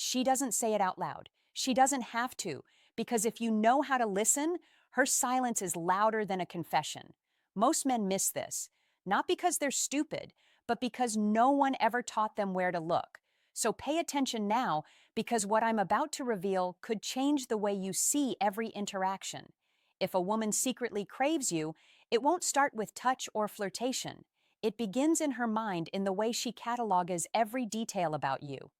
She doesn't say it out loud. She doesn't have to, because if you know how to listen, her silence is louder than a confession. Most men miss this, not because they're stupid, but because no one ever taught them where to look. So pay attention now, because what I'm about to reveal could change the way you see every interaction. If a woman secretly craves you, it won't start with touch or flirtation. It begins in her mind in the way she catalogues every detail about you.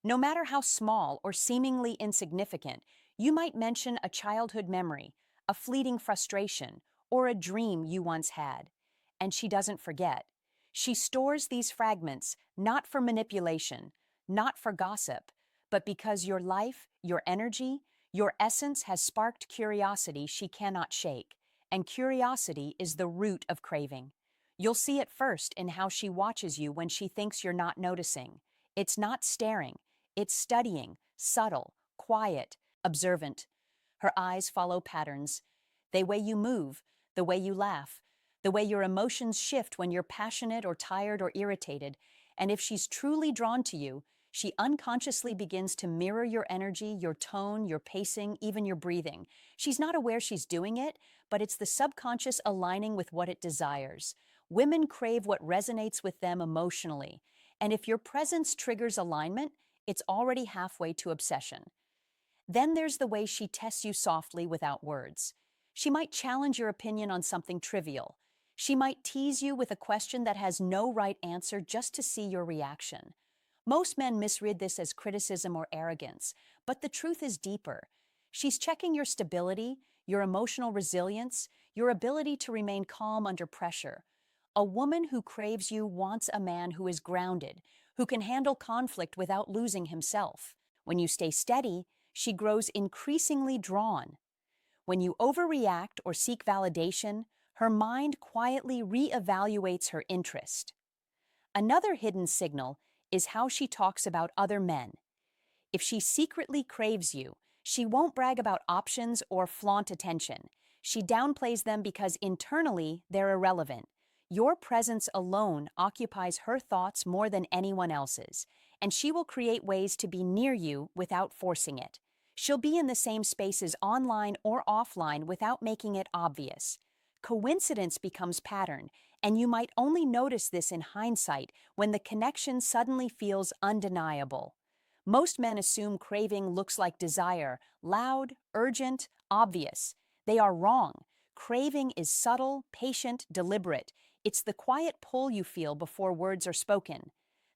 No matter how small or seemingly insignificant, you might mention a childhood memory, a fleeting frustration, or a dream you once had. And she doesn't forget. She stores these fragments not for manipulation, not for gossip, but because your life, your energy, your essence has sparked curiosity she cannot shake, and curiosity is the root of craving. You'll see it first in how she watches you when she thinks you're not noticing. It's not staring, it's studying, subtle, quiet, observant. Her eyes follow patterns. The way you move, the way you laugh, the way your emotions shift when you're passionate or tired or irritated. And if she's truly drawn to you, she unconsciously begins to mirror your energy, your tone, your pacing, even your breathing. She's not aware she's doing it, but it's the subconscious aligning with what it desires. Women crave what resonates with them emotionally, and if your presence triggers alignment, it's already halfway to obsession. Then there's the way she tests you softly without words. She might challenge your opinion on something trivial. She might tease you with a question that has no right answer just to see your reaction. Most men misread this as criticism or arrogance, but the truth is deeper. She's checking your stability, your emotional resilience, your ability to remain calm under pressure. A woman who craves you wants a man who is grounded, who can handle conflict without losing himself. When you stay steady, she grows increasingly drawn. When you overreact or seek validation, her mind quietly reevaluates her interest. Another hidden signal is how she talks about other men. If she secretly craves you, she won't brag about options or flaunt attention. She downplays them because internally they're irrelevant. Your presence alone occupies her thoughts more than anyone else's, and she will create ways to be near you without forcing it. She'll be in the same spaces online or offline without making it obvious. Coincidence becomes pattern, and you might only notice this in hindsight when the connection suddenly feels undeniable. Most men assume craving looks like desire, loud, urgent, obvious. They are wrong. Craving is subtle, patient, deliberate. It's the quiet pull you feel before words are spoken,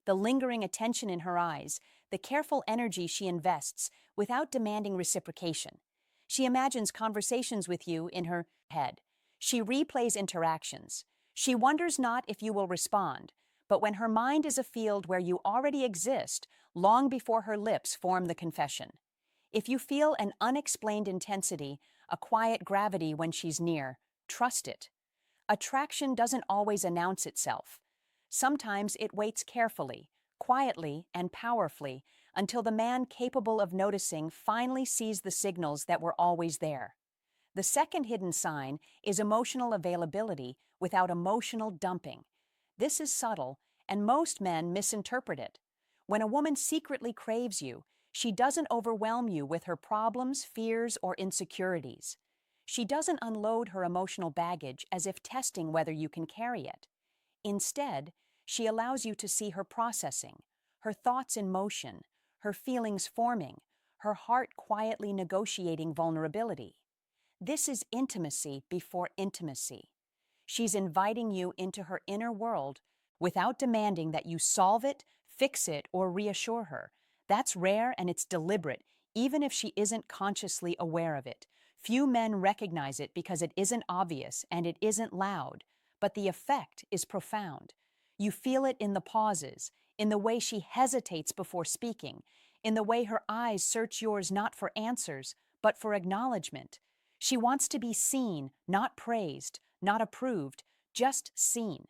the lingering attention in her eyes, the careful energy she invests without demanding reciprocation. She imagines conversations with you in her head. She replays interactions. She wonders not if you will respond, but when her mind is a field where you already exist, long before her lips form the confession. If you feel an unexplained intensity, a quiet gravity when she's near, trust it. Attraction doesn't always announce itself. Sometimes it waits carefully, quietly, and powerfully until the man capable of noticing finally sees the signals that were always there. The second hidden sign is emotional availability without emotional dumping. This is subtle, and most men misinterpret it. When a woman secretly craves you, she doesn't overwhelm you with her problems, fears, or insecurities. She doesn't unload her emotional baggage as if testing whether you can carry it. Instead, she allows you to see her processing, her thoughts in motion, her feelings forming, her heart quietly negotiating vulnerability. This is intimacy before intimacy. She's inviting you into her inner world without demanding that you solve it, fix it, or reassure her. That's rare and it's deliberate, even if she isn't consciously aware of it. Few men recognize it because it isn't obvious and it isn't loud, but the effect is profound. You feel it in the pauses, in the way she hesitates before speaking, in the way her eyes search yours not for answers, but for acknowledgement. She wants to be seen, not praised, not approved, just seen.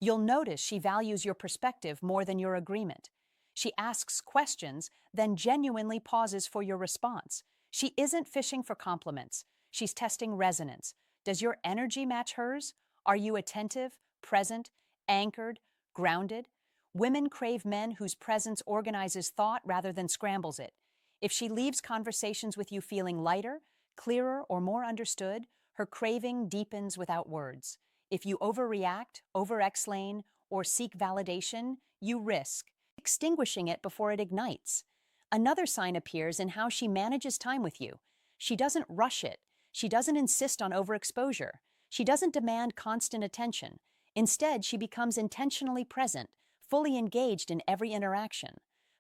You'll notice she values your perspective more than your agreement. She asks questions, then genuinely pauses for your response. She isn't fishing for compliments. She's testing resonance. Does your energy match hers? Are you attentive, present, anchored, grounded? Women crave men whose presence organizes thought rather than scrambles it. If she leaves conversations with you feeling lighter, clearer, or more understood, her craving deepens without words. If you overreact, over-explain, or seek validation, you risk extinguishing it before it ignites. Another sign appears in how she manages time with you. She doesn't rush it. She doesn't insist on overexposure. She doesn't demand constant attention. Instead, she becomes intentionally present, fully engaged in every interaction.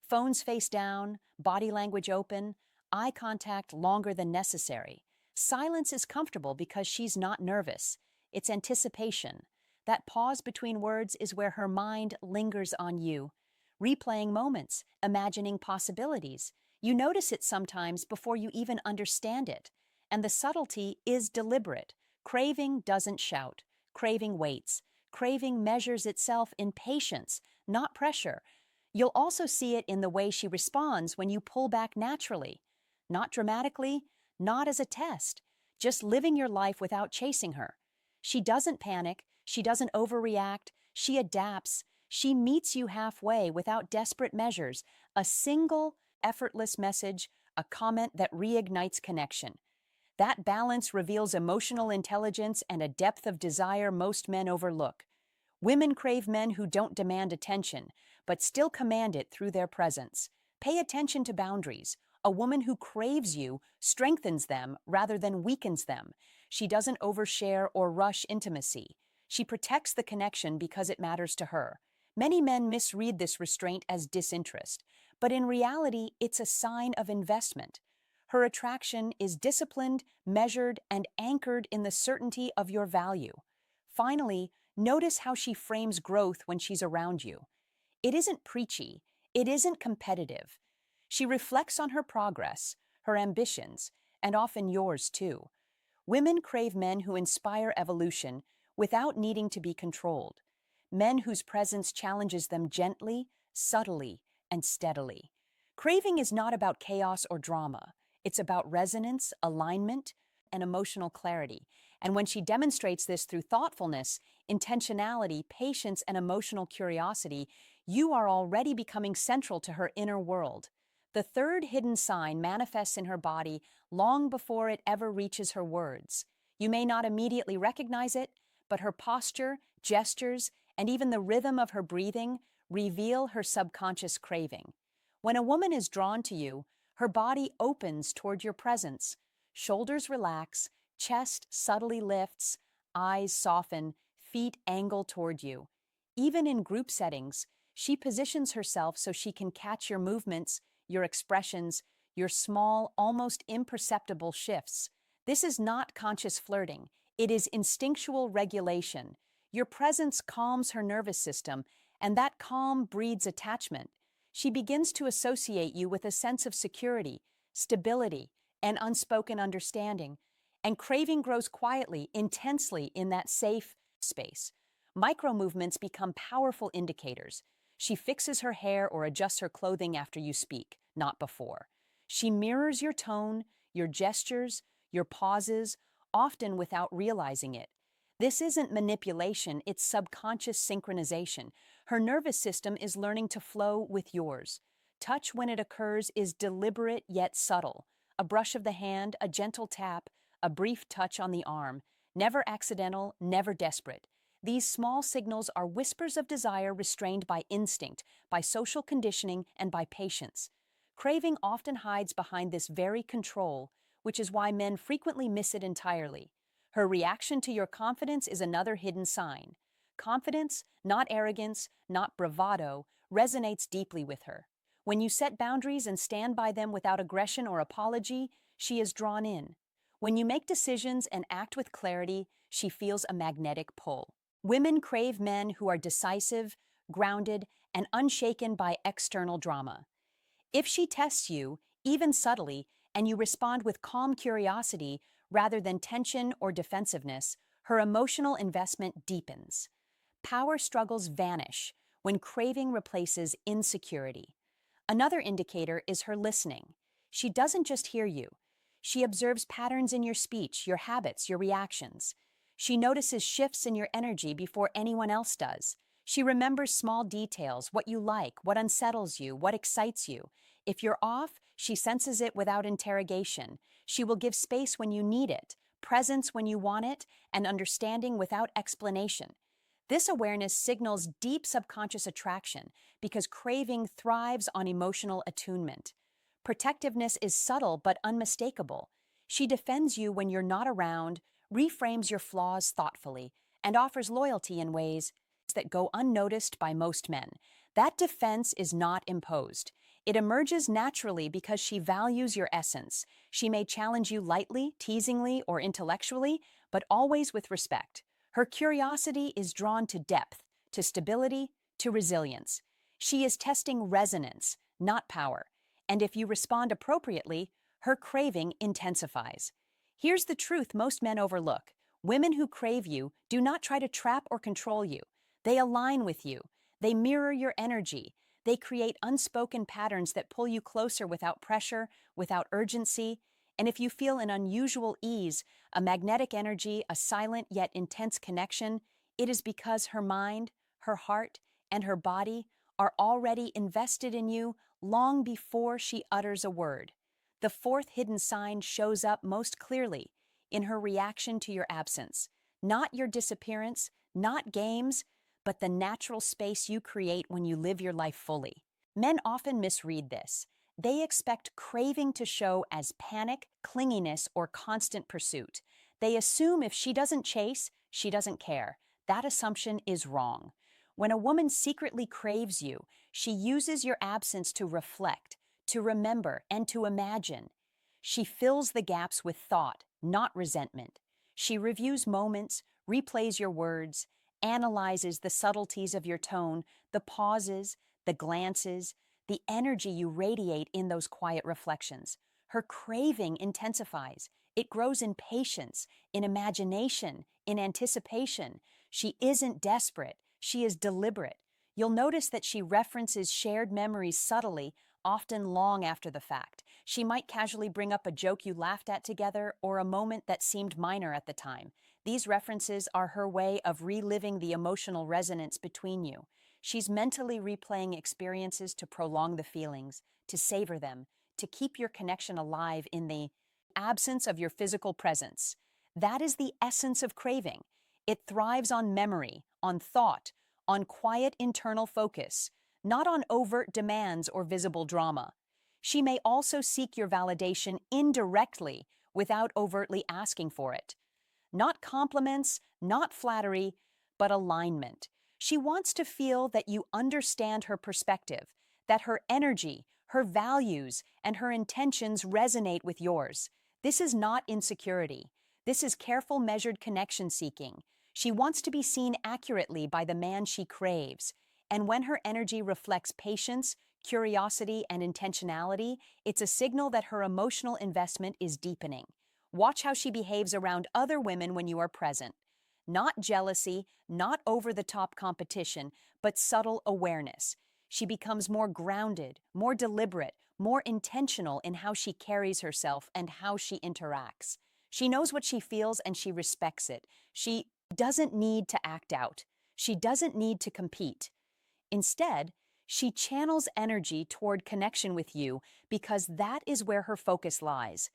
Phones face down, body language open, eye contact longer than necessary. Silence is comfortable because she's not nervous. It's anticipation. That pause between words is where her mind lingers on you, replaying moments, imagining possibilities. You notice it sometimes before you even understand it. And the subtlety is deliberate. Craving doesn't shout. Craving waits. Craving measures itself in patience, not pressure. You'll also see it in the way she responds when you pull back naturally. Not dramatically, not as a test, just living your life without chasing her. She doesn't panic, she doesn't overreact, she adapts, she meets you halfway without desperate measures, a single, effortless message, a comment that reignites connection. That balance reveals emotional intelligence and a depth of desire most men overlook. Women crave men who don't demand attention, but still command it through their presence. Pay attention to boundaries. A woman who craves you strengthens them rather than weakens them. She doesn't overshare or rush intimacy. She protects the connection because it matters to her. Many men misread this restraint as disinterest, but in reality, it's a sign of investment. Her attraction is disciplined, measured, and anchored in the certainty of your value. Finally, notice how she frames growth when she's around you. It isn't preachy. It isn't competitive. She reflects on her progress, her ambitions, and often yours too. Women crave men who inspire evolution without needing to be controlled. Men whose presence challenges them gently, subtly, and steadily. Craving is not about chaos or drama. It's about resonance, alignment, and emotional clarity. And when she demonstrates this through thoughtfulness, intentionality, patience, and emotional curiosity, you are already becoming central to her inner world. The third hidden sign manifests in her body long before it ever reaches her words. You may not immediately recognize it, but her posture, gestures, and even the rhythm of her breathing reveal her subconscious craving. When a woman is drawn to you, her body opens toward your presence. Shoulders relax, chest subtly lifts, eyes soften, feet angle toward you. Even in group settings, she positions herself so she can catch your movements, your expressions, your small, almost imperceptible shifts. This is not conscious flirting. It is instinctual regulation. Your presence calms her nervous system, and that calm breeds attachment. She begins to associate you with a sense of security, stability, and unspoken understanding. And craving grows quietly, intensely in that safe space. Micro movements become powerful indicators. She fixes her hair or adjusts her clothing after you speak, not before. She mirrors your tone, your gestures, your pauses, often without realizing it. This isn't manipulation, it's subconscious synchronization. Her nervous system is learning to flow with yours. Touch when it occurs is deliberate yet subtle. A brush of the hand, a gentle tap, a brief touch on the arm. Never accidental, never desperate. These small signals are whispers of desire restrained by instinct, by social conditioning, and by patience. Craving often hides behind this very control, which is why men frequently miss it entirely. Her reaction to your confidence is another hidden sign. Confidence, not arrogance, not bravado, resonates deeply with her. When you set boundaries and stand by them without aggression or apology, she is drawn in. When you make decisions and act with clarity, she feels a magnetic pull. Women crave men who are decisive, grounded, and unshaken by external drama. If she tests you, even subtly, and you respond with calm curiosity rather than tension or defensiveness, her emotional investment deepens. Power struggles vanish when craving replaces insecurity. Another indicator is her listening. She doesn't just hear you. She observes patterns in your speech, your habits, your reactions. She notices shifts in your energy before anyone else does. She remembers small details, what you like, what unsettles you, what excites you. If you're off, she senses it without interrogation. She will give space when you need it, presence when you want it, and understanding without explanation. This awareness signals deep subconscious attraction because craving thrives on emotional attunement. Protectiveness is subtle but unmistakable. She defends you when you're not around, reframes your flaws thoughtfully, and offers loyalty in ways that go unnoticed by most men. That defense is not imposed. It emerges naturally because she values your essence. She may challenge you lightly, teasingly, or intellectually, but always with respect. Her curiosity is drawn to depth, to stability, to resilience. She is testing resonance, not power. And if you respond appropriately, her craving intensifies. Here's the truth most men overlook. Women who crave you do not try to trap or control you. They align with you. They mirror your energy. They create unspoken patterns that pull you closer without pressure, without urgency. And if you feel an unusual ease, a magnetic energy, a silent yet intense connection, it is because her mind, her heart, and her body are already invested in you long before she utters a word. The fourth hidden sign shows up most clearly in her reaction to your absence. Not your disappearance, not games, but the natural space you create when you live your life fully. Men often misread this. They expect craving to show as panic, clinginess, or constant pursuit. They assume if she doesn't chase, she doesn't care. That assumption is wrong. When a woman secretly craves you, she uses your absence to reflect, to remember, and to imagine. She fills the gaps with thought, not resentment. She reviews moments, replays your words, analyzes the subtleties of your tone, the pauses, the glances, the energy you radiate in those quiet reflections. Her craving intensifies. It grows in patience, in imagination, in anticipation. She isn't desperate. She is deliberate. You'll notice that she references shared memories subtly, often long after the fact. She might casually bring up a joke you laughed at together or a moment that seemed minor at the time. These references are her way of reliving the emotional resonance between you. She's mentally replaying experiences to prolong the feelings, to savor them, to keep your connection alive in the absence of your physical presence. That is the essence of craving. It thrives on memory, on thought, on quiet internal focus, not on overt demands or visible drama. She may also seek your validation indirectly without overtly asking for it. Not compliments, not flattery, but alignment. She wants to feel that you understand her perspective, that her energy, her values, and her intentions resonate with yours. This is not insecurity. This is careful, measured connection seeking. She wants to be seen accurately by the man she craves. And when her energy reflects patience, curiosity, and intentionality, it's a signal that her emotional investment is deepening. Watch how she behaves around other women when you are present. Not jealousy, not over-the-top competition, but subtle awareness. She becomes more grounded, more deliberate, more intentional in how she carries herself and how she interacts. She knows what she feels and she respects it. She doesn't need to act out. She doesn't need to compete. Instead, she channels energy toward connection with you because that is where her focus lies.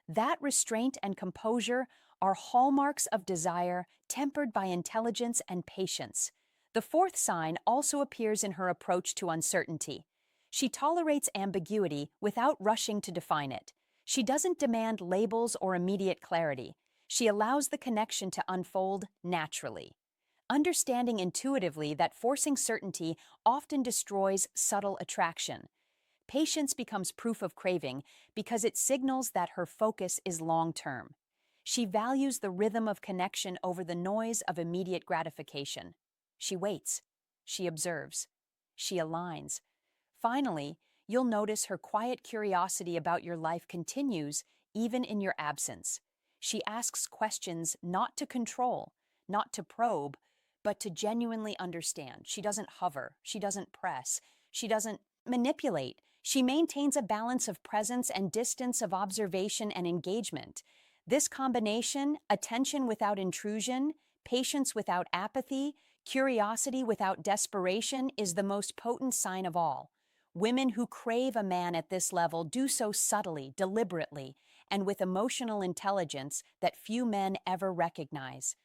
That restraint and composure are hallmarks of desire tempered by intelligence and patience. The fourth sign also appears in her approach to uncertainty. She tolerates ambiguity without rushing to define it. She doesn't demand labels or immediate clarity. She allows the connection to unfold naturally. Understanding intuitively that forcing certainty often destroys subtle attraction. Patience becomes proof of craving because it signals that her focus is long-term. She values the rhythm of connection over the noise of immediate gratification. She waits. She observes. She aligns. Finally, you'll notice her quiet curiosity about your life continues even in your absence. She asks questions not to control, not to probe, but to genuinely understand. She doesn't hover. She doesn't press. She doesn't manipulate. She maintains a balance of presence and distance, of observation and engagement. This combination, attention without intrusion, patience without apathy, Curiosity without desperation is the most potent sign of all. Women who crave a man at this level do so subtly, deliberately, and with emotional intelligence that few men ever recognize.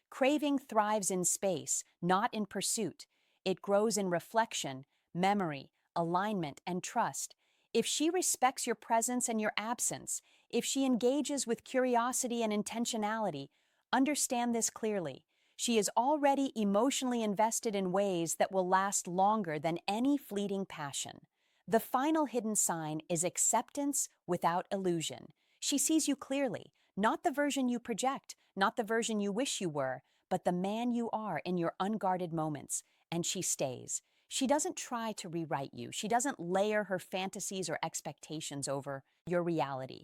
Craving thrives in space, not in pursuit. It grows in reflection, memory, alignment, and trust. If she respects your presence and your absence, if she engages with curiosity and intentionality, understand this clearly. She is already emotionally invested in ways that will last longer than any fleeting passion. The final hidden sign is acceptance without illusion. She sees you clearly, not the version you project, not the version you wish you were, but the man you are in your unguarded moments, and she stays. She doesn't try to rewrite you. She doesn't layer her fantasies or expectations over your reality.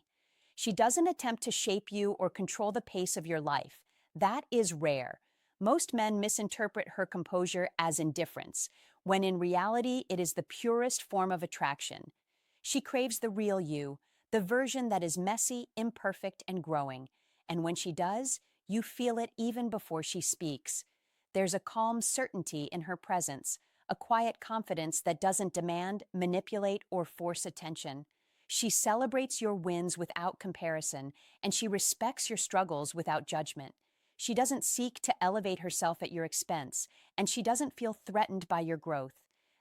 She doesn't attempt to shape you or control the pace of your life. That is rare. Most men misinterpret her composure as indifference, when in reality it is the purest form of attraction. She craves the real you, the version that is messy, imperfect, and growing. And when she does, you feel it even before she speaks. There's a calm certainty in her presence, a quiet confidence that doesn't demand, manipulate, or force attention. She celebrates your wins without comparison, and she respects your struggles without judgment. She doesn't seek to elevate herself at your expense, and she doesn't feel threatened by your growth.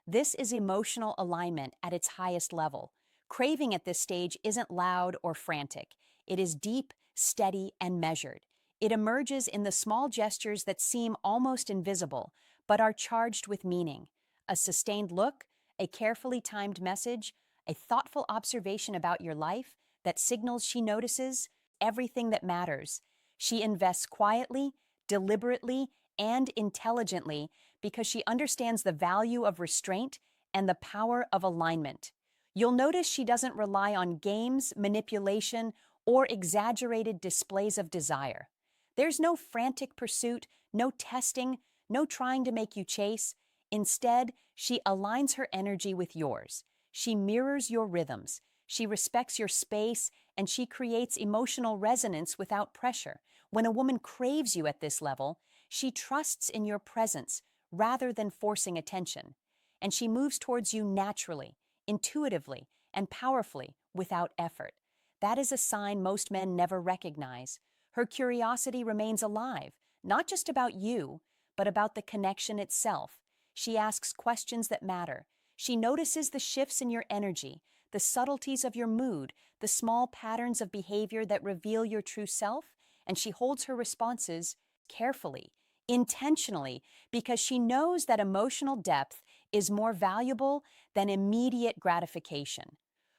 This is emotional alignment at its highest level. Craving at this stage isn't loud or frantic. It is deep, steady, and measured. It emerges in the small gestures that seem almost invisible, but are charged with meaning. A sustained look, a carefully timed message, a thoughtful observation about your life that signals she notices everything that matters. She invests quietly, deliberately, and intelligently because she understands the value of restraint and the power of alignment. You'll notice she doesn't rely on games, manipulation, or exaggerated displays of desire. There's no frantic pursuit, no testing, no trying to make you chase. Instead, she aligns her energy with yours. She mirrors your rhythms. She respects your space, and she creates emotional resonance without pressure. When a woman craves you at this level, she trusts in your presence rather than forcing attention. And she moves towards you naturally, intuitively, and powerfully without effort. That is a sign most men never recognize. Her curiosity remains alive, not just about you, but about the connection itself. She asks questions that matter. She notices the shifts in your energy, the subtleties of your mood, the small patterns of behavior that reveal your true self, and she holds her responses carefully, intentionally, because she knows that emotional depth is more valuable than immediate gratification.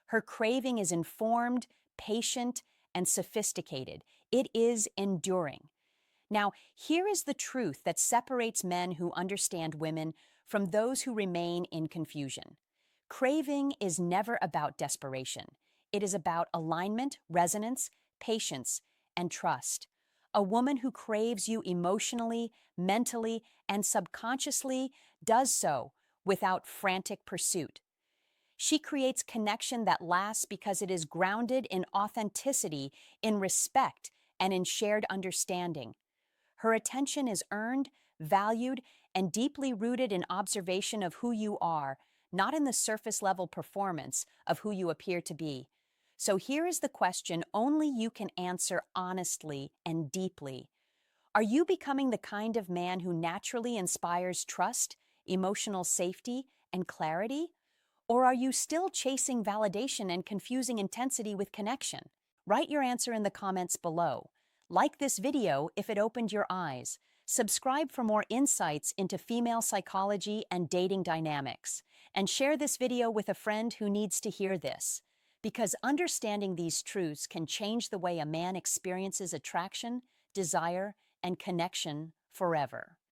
Her craving is informed, patient, and sophisticated. It is enduring. Now, here is the truth that separates men who understand women from those who remain in confusion. Craving is never about desperation. It is about alignment, resonance, patience, and trust. A woman who craves you emotionally, mentally, and subconsciously does so without frantic pursuit. She creates connection that lasts because it is grounded in authenticity, in respect, and in shared understanding. Her attention is earned, valued, and deeply rooted in observation of who you are, not in the surface level performance of who you appear to be. So here is the question only you can answer honestly and deeply. Are you becoming the kind of man who naturally inspires trust, emotional safety, and clarity? Or are you still chasing validation and confusing intensity with connection? Write your answer in the comments below. Like this video if it opened your eyes. Subscribe for more insights into female psychology and dating dynamics. And share this video with a friend who needs to hear this. Because understanding these truths can change the way a man experiences attraction, desire, and connection forever.